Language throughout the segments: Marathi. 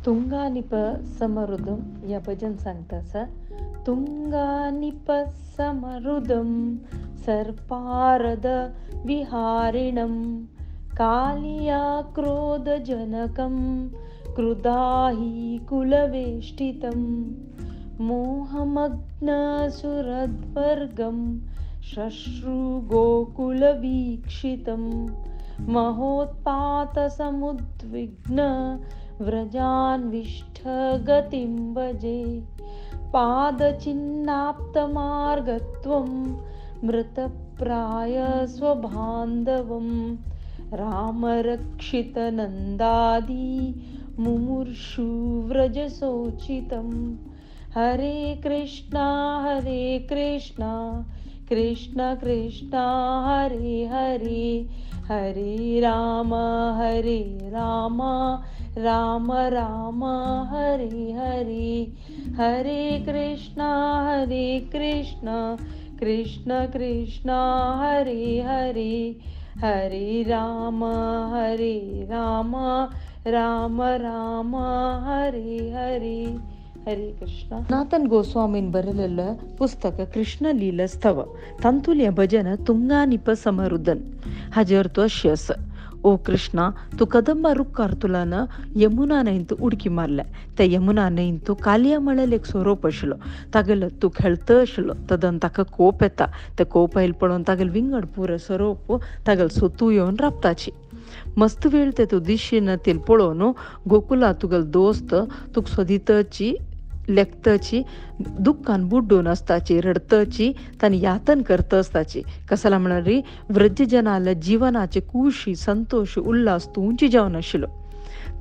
ತುಂಗಾನಿಪ ಸಮರುದಂ या भजन सांगतासा. ತುಂಗಾನಿಪ ಸಮರುದಂ सर्पारद विहारिणं कालिया क्रोधजनकं क्रुधाहि कुलवेष्टितं मोहमग्नसुरद्वर्गं श्मश्रुगोकुलवीक्षितं महोत्पातसमुद्विग्न व्रजान्विष्टगतिं भजे पादचिह्नाप्तमार्गत्वं मृतप्राय स्वबान्धवं रामरक्षितनन्दादि मुमुर्षु व्रजसोचितं हरे कृष्णा कृष्ण कृष्ण हरे हरे हरे राम राम राम हरे हरे हरे कृष्णा कृष्ण कृष्ण हरे हरे हरे राम राम राम हरे हरे हरे कृष्ण. नाथन गोस्वामीन बरलेलं पुस्तक कृष्ण लीलस्तव तंतुल्य भजन ತುಂಗಾನಿಪ ಸಮರುದನ್ हाजे अर्थ अशी असं. ओ कृष्णा, तू कदंबा रुक्कार तुलान यमुनाने इंतू उडकी मारल्या. त्या यमुनाने इंतू कालिया मळलेक सोरोप आशिल्लो. तागेल तू खेळत आशिल्लो. तदन ताका कोप येता. ते कोप येयला पळोवन तागेल विंगड पुरो सोरोप तागेल सोतू येवन राबताची. मस्त वेळ ते तू दिशेन तेल पळोवन गोकुला तुगेल दोस्त तुक सोदितची लेखतची दुःखान बुड्डून असताची रडतची तानी यातन करत असताची. कसाला म्हणणारी व्रजजनाला जीवनाचे खुशी संतोष उल्हास तू उंची जावन आशिल्लो.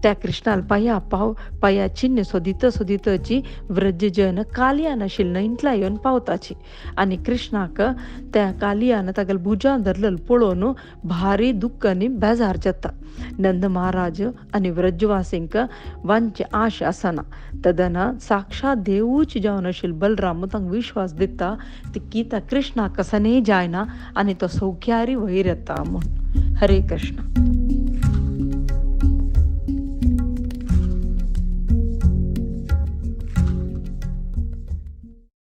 त्या कृष्णाला पाया चिन्ह सोदितची व्रजजन कालियान आशिल्लें इंटला येवन पावताची. आनी कृष्णाक त्या कालियान तागेल भुजां धरलेलें पळोवन भारी दुःखांनी बेजार जाता. नंद महाराज आनी व्रजवासींक वांचे आश आसना. तदन साक्षात देवूच जावन आशिल्लो बलराम तांकां विश्वास दिता की त्या कृष्णाक कसनय जायना आनी तो सौख्यारी वयर येता म्हूण. हरे कृष्ण.